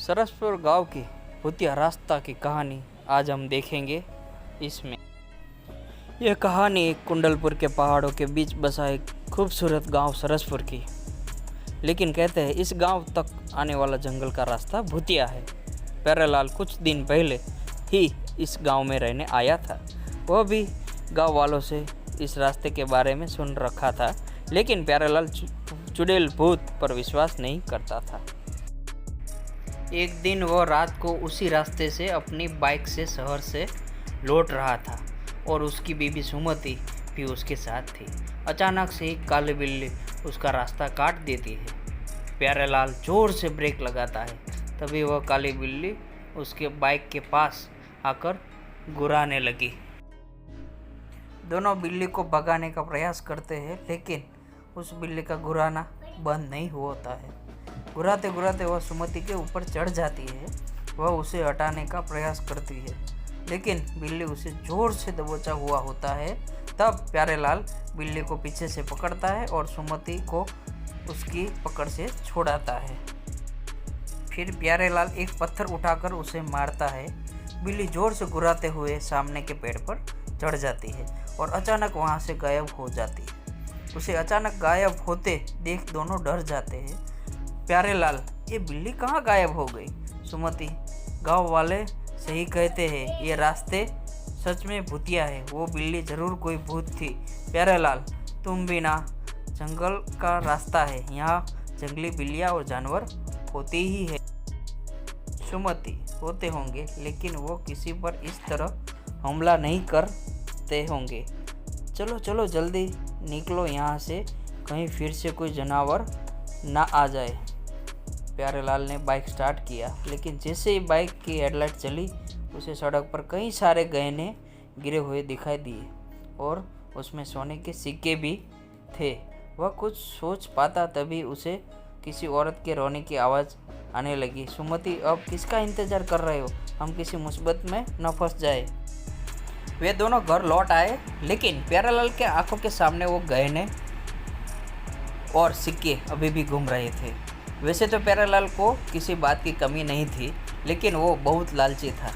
सरसपुर गांव की भूतिया रास्ता की कहानी आज हम देखेंगे। इसमें यह कहानी एक कुंडलपुर के पहाड़ों के बीच बसा एक खूबसूरत गांव सरसपुर की। लेकिन कहते हैं इस गांव तक आने वाला जंगल का रास्ता भूतिया है। प्यारेलाल कुछ दिन पहले ही इस गांव में रहने आया था। वह भी गांव वालों से इस रास्ते के बारे में सुन रखा था, लेकिन प्यारेलाल चुड़ैल भूत पर विश्वास नहीं करता था। एक दिन वह रात को उसी रास्ते से अपनी बाइक से शहर से लौट रहा था और उसकी बीबी सुमति भी उसके साथ थी। अचानक से एक काली बिल्ली उसका रास्ता काट देती है। प्यारेलाल जोर से ब्रेक लगाता है, तभी वह काली बिल्ली उसके बाइक के पास आकर गुर्राने लगी। दोनों बिल्ली को भगाने का प्रयास करते हैं, लेकिन उस बिल्ली का गुर्राना बंद नहीं होता है। गुर्राते गुर्राते वह सुमति के ऊपर चढ़ जाती है। वह उसे हटाने का प्रयास करती है, लेकिन बिल्ली उसे जोर से दबोचा हुआ होता है। तब प्यारेलाल बिल्ली को पीछे से पकड़ता है और सुमति को उसकी पकड़ से छुड़ाता है। फिर प्यारेलाल एक पत्थर उठाकर उसे मारता है। बिल्ली जोर से गुर्राते हुए सामने के पेड़ पर चढ़ जाती है और अचानक वहां से गायब हो जाती है। उसे अचानक गायब होते देख दोनों डर जाते हैं। प्यारेलाल, ये बिल्ली कहाँ गायब हो गई? सुमति, गांव वाले सही कहते हैं, ये रास्ते सच में भूतिया है। वो बिल्ली जरूर कोई भूत थी। प्यारेलाल, तुम भी ना, जंगल का रास्ता है, यहाँ जंगली बिल्लियाँ और जानवर होते ही है। सुमति, होते होंगे, लेकिन वो किसी पर इस तरह हमला नहीं करते होंगे। चलो चलो जल्दी निकलो यहाँ से, कहीं फिर से कोई जानवर ना आ जाए। प्यारेलाल ने बाइक स्टार्ट किया, लेकिन जैसे ही बाइक की हेडलाइट चली, उसे सड़क पर कई सारे गहने गिरे हुए दिखाई दिए और उसमें सोने के सिक्के भी थे। वह कुछ सोच पाता तभी उसे किसी औरत के रोने की आवाज़ आने लगी। सुमति, अब किसका इंतज़ार कर रहे हो? हम किसी मुसीबत में न फंस जाए। वे दोनों घर लौट आए, लेकिन प्यारेलाल के आंखों के सामने वो गहने और सिक्के अभी भी घूम रहे थे। वैसे तो प्यारेलाल को किसी बात की कमी नहीं थी, लेकिन वो बहुत लालची था।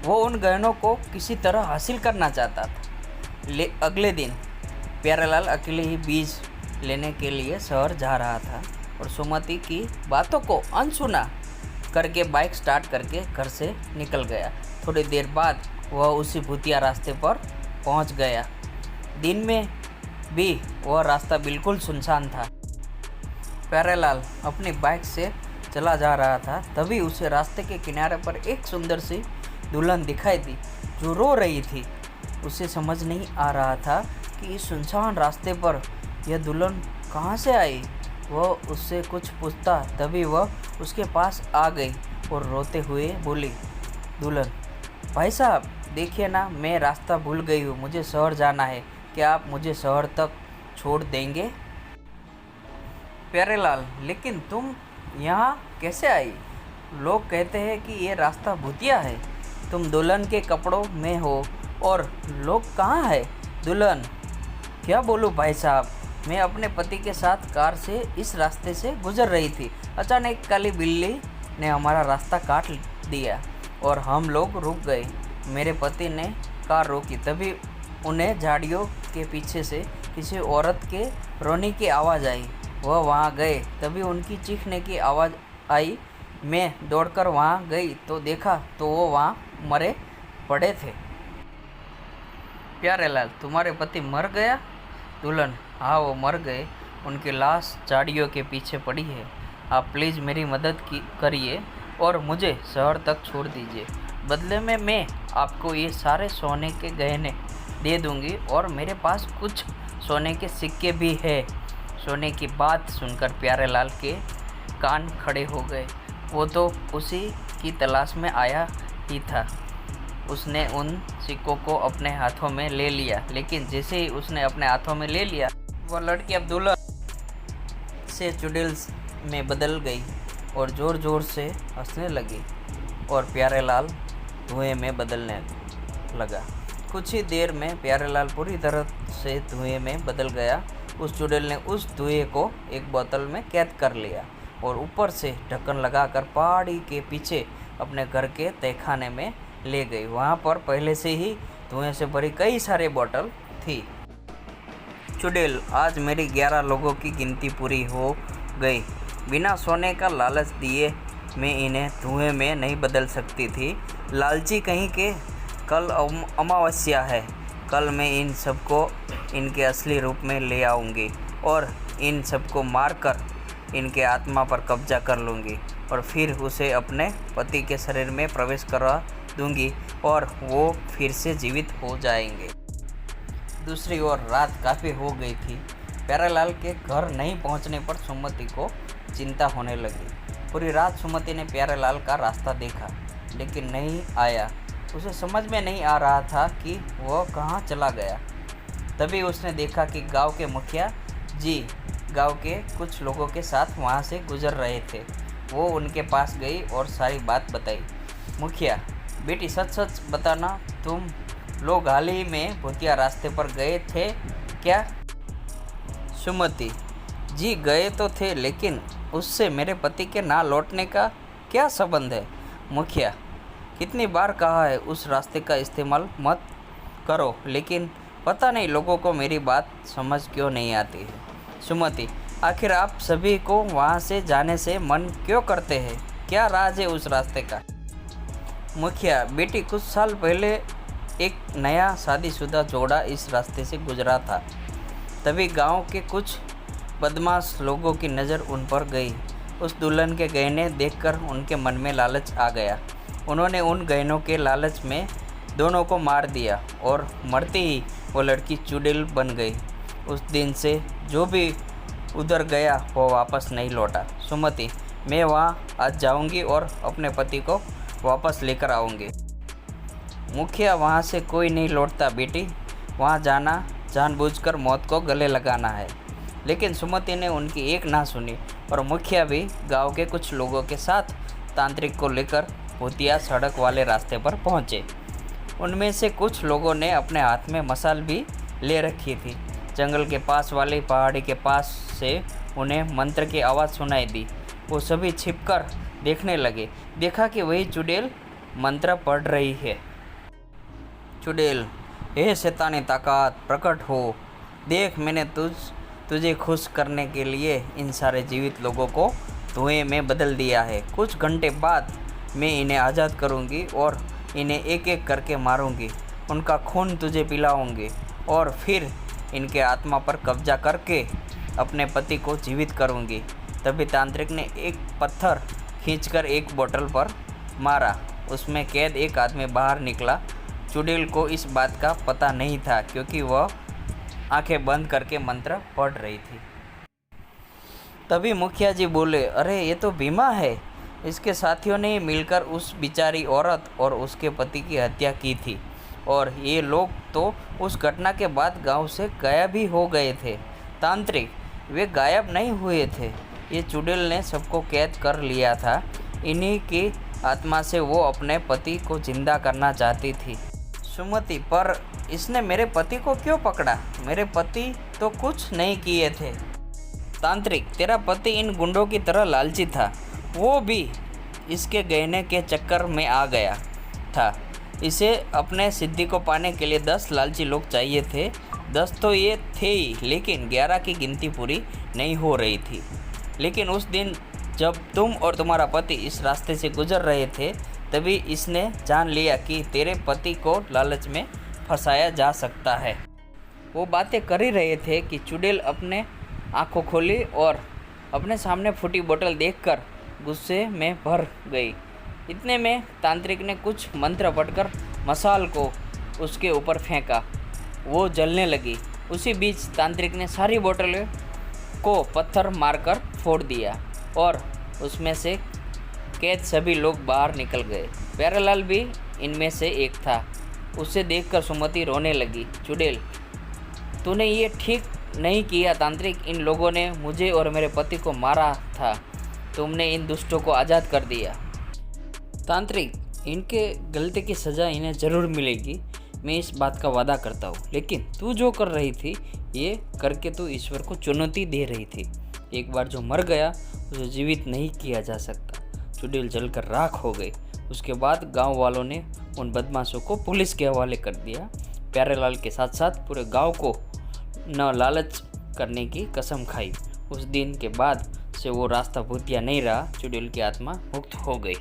वो उन गहनों को किसी तरह हासिल करना चाहता था। अगले दिन प्यारेलाल अकेले ही बीज लेने के लिए शहर जा रहा था और सुमति की बातों को अनसुना करके बाइक स्टार्ट करके घर से निकल गया। थोड़ी देर बाद वह उसी भूतिया रास्ते पर पहुंच गया। दिन में भी वह रास्ता बिल्कुल सुनसान था। प्यारेलाल अपनी बाइक से चला जा रहा था, तभी उसे रास्ते के किनारे पर एक सुंदर सी दुल्हन दिखाई दी जो रो रही थी। उसे समझ नहीं आ रहा था कि इस सुनसान रास्ते पर यह दुल्हन कहाँ से आई। वह उससे कुछ पूछता, तभी वह उसके पास आ गई और रोते हुए बोली, दुल्हन, भाई साहब देखिए ना, मैं रास्ता भूल गई हूँ, मुझे शहर जाना है, क्या आप मुझे शहर तक छोड़ देंगे? प्यारेलाल, लेकिन तुम यहाँ कैसे आई? लोग कहते हैं कि ये रास्ता भूतिया है। तुम दुल्हन के कपड़ों में हो और लोग कहाँ है? दुल्हन, क्या बोलूँ भाई साहब, मैं अपने पति के साथ कार से इस रास्ते से गुजर रही थी। अचानक काली बिल्ली ने हमारा रास्ता काट दिया और हम लोग रुक गए। मेरे पति ने कार रोकी, तभी उन्हें झाड़ियों के पीछे से किसी औरत के रोने की आवाज़ आई। वह वहाँ गए, तभी उनकी चीखने की आवाज़ आई। मैं दौड़कर वहाँ गई तो देखा तो वो वहाँ मरे पड़े थे। प्यारेलाल, तुम्हारे पति मर गया? दुल्हन, हाँ वो मर गए, उनकी लाश झाड़ियों के पीछे पड़ी है। आप प्लीज़ मेरी मदद करिए और मुझे शहर तक छोड़ दीजिए। बदले में मैं आपको ये सारे सोने के गहने दे दूँगी और मेरे पास कुछ सोने के सिक्के भी है। सोने की बात सुनकर प्यारेलाल के कान खड़े हो गए। वो तो उसी की तलाश में आया ही था। उसने उन सिक्कों को अपने हाथों में ले लिया, लेकिन जैसे ही उसने अपने हाथों में ले लिया, वह लड़की अब दुल्हन से चुड़ैल में बदल गई और ज़ोर ज़ोर से हंसने लगी और प्यारेलाल धुएं में बदलने लगा। कुछ ही देर में प्यारेलाल पूरी तरह से धुएं में बदल गया। उस चुड़ैल ने उस धुएं को एक बोतल में कैद कर लिया और ऊपर से ढक्कन लगाकर पहाड़ी के पीछे अपने घर के तहखाने में ले गई। वहाँ पर पहले से ही धुएं से भरी कई सारे बोतल थी। चुड़ैल, आज मेरी 11 लोगों की गिनती पूरी हो गई। बिना सोने का लालच दिए मैं इन्हें धुएं में नहीं बदल सकती थी। लालची कहीं के, कल अमावस्या है। कल मैं इन सबको इनके असली रूप में ले आऊँगी और इन सबको मारकर इनके आत्मा पर कब्जा कर लूँगी और फिर उसे अपने पति के शरीर में प्रवेश करा दूँगी और वो फिर से जीवित हो जाएंगे। दूसरी ओर रात काफ़ी हो गई थी। प्यारेलाल के घर नहीं पहुंचने पर सुमति को चिंता होने लगी। पूरी रात सुमति ने प्यारेलाल का रास्ता देखा लेकिन नहीं आया। उसे समझ में नहीं आ रहा था कि वह कहाँ चला गया। तभी उसने देखा कि गांव के मुखिया जी गांव के कुछ लोगों के साथ वहां से गुजर रहे थे। वो उनके पास गई और सारी बात बताई। मुखिया, बेटी सच सच बताना, तुम लोग हाल ही में भूतिया रास्ते पर गए थे क्या? सुमति, जी गए तो थे, लेकिन उससे मेरे पति के ना लौटने का क्या संबंध है? मुखिया, कितनी बार कहा है उस रास्ते का इस्तेमाल मत करो, लेकिन पता नहीं लोगों को मेरी बात समझ क्यों नहीं आती है। सुमति, आखिर आप सभी को वहाँ से जाने से मन क्यों करते हैं? क्या राज है उस रास्ते का? मुखिया, बेटी कुछ साल पहले एक नया शादीशुदा जोड़ा इस रास्ते से गुजरा था। तभी गांव के कुछ बदमाश लोगों की नज़र उन पर गई। उस दुल्हन के गहने देखकर उनके मन में लालच आ गया। उन्होंने उन गहनों के लालच में दोनों को मार दिया और मरते ही वो लड़की चुड़ैल बन गई। उस दिन से जो भी उधर गया वो वापस नहीं लौटा। सुमति, मैं वहाँ आज जाऊँगी और अपने पति को वापस लेकर आऊँगी। मुखिया, वहाँ से कोई नहीं लौटता बेटी। वहाँ जाना जानबूझकर मौत को गले लगाना है। लेकिन सुमति ने उनकी एक ना सुनी और मुखिया भी गांव के कुछ लोगों के साथ तांत्रिक को लेकर भूतिया सड़क वाले रास्ते पर पहुँचे। उनमें से कुछ लोगों ने अपने हाथ में मशाल भी ले रखी थी। जंगल के पास वाली पहाड़ी के पास से उन्हें मंत्र की आवाज़ सुनाई दी। वो सभी छिपकर देखने लगे। देखा कि वही चुड़ैल मंत्र पढ़ रही है। चुड़ैल, हे शैतानी ताकत, प्रकट हो। देख, मैंने तुझे खुश करने के लिए इन सारे जीवित लोगों को धुएं में बदल दिया है। कुछ घंटे बाद मैं इन्हें आज़ाद करूंगी और इन्हें एक एक करके मारूंगी। उनका खून तुझे पिलाऊंगी और फिर इनके आत्मा पर कब्जा करके अपने पति को जीवित करूंगी। तभी तांत्रिक ने एक पत्थर खींचकर एक बोतल पर मारा। उसमें कैद एक आदमी बाहर निकला। चुड़ैल को इस बात का पता नहीं था क्योंकि वह आंखें बंद करके मंत्र पढ़ रही थी। तभी मुखिया जी बोले, अरे ये तो भीमा है। इसके साथियों ने मिलकर उस बेचारी औरत और उसके पति की हत्या की थी और ये लोग तो उस घटना के बाद गांव से गायब ही हो गए थे। तांत्रिक, वे गायब नहीं हुए थे। ये चुड़ैल ने सबको कैद कर लिया था। इन्हीं की आत्मा से वो अपने पति को जिंदा करना चाहती थी। सुमति, पर इसने मेरे पति को क्यों पकड़ा? मेरे पति तो कुछ नहीं किए थे। तांत्रिक, तेरा पति इन गुंडों की तरह लालची था। वो भी इसके गहने के चक्कर में आ गया था। इसे अपने सिद्धि को पाने के लिए 10 लालची लोग चाहिए थे। 10 तो ये थे ही, लेकिन 11 की गिनती पूरी नहीं हो रही थी। लेकिन उस दिन जब तुम और तुम्हारा पति इस रास्ते से गुजर रहे थे, तभी इसने जान लिया कि तेरे पति को लालच में फंसाया जा सकता है। वो बातें कर ही रहे थे कि चुड़ैल अपने आंखों खोली और अपने सामने फूटी बोतल देखकर गुस्से में भर गई। इतने में तांत्रिक ने कुछ मंत्र पढ़कर मशाल को उसके ऊपर फेंका। वो जलने लगी। उसी बीच तांत्रिक ने सारी बोतलें को पत्थर मारकर फोड़ दिया और उसमें से कैद सभी लोग बाहर निकल गए। प्यारेलाल भी इनमें से एक था। उसे देखकर सुमति रोने लगी। चुड़ैल, तूने ये ठीक नहीं किया तांत्रिक। इन लोगों ने मुझे और मेरे पति को मारा था। तुमने इन दुष्टों को आज़ाद कर दिया। तांत्रिक, इनके गलती की सज़ा इन्हें ज़रूर मिलेगी, मैं इस बात का वादा करता हूँ। लेकिन तू जो कर रही थी, ये करके तू ईश्वर को चुनौती दे रही थी। एक बार जो मर गया उसे जीवित नहीं किया जा सकता। चुड़ैल जलकर राख हो गई। उसके बाद गांव वालों ने उन बदमाशों को पुलिस के हवाले कर दिया। प्यारेलाल के साथ साथ पूरे गांव को न लालच करने की कसम खाई। उस दिन के बाद से वो रास्ता भूतिया नहीं रहा। चुड़ैल की आत्मा मुक्त हो गई।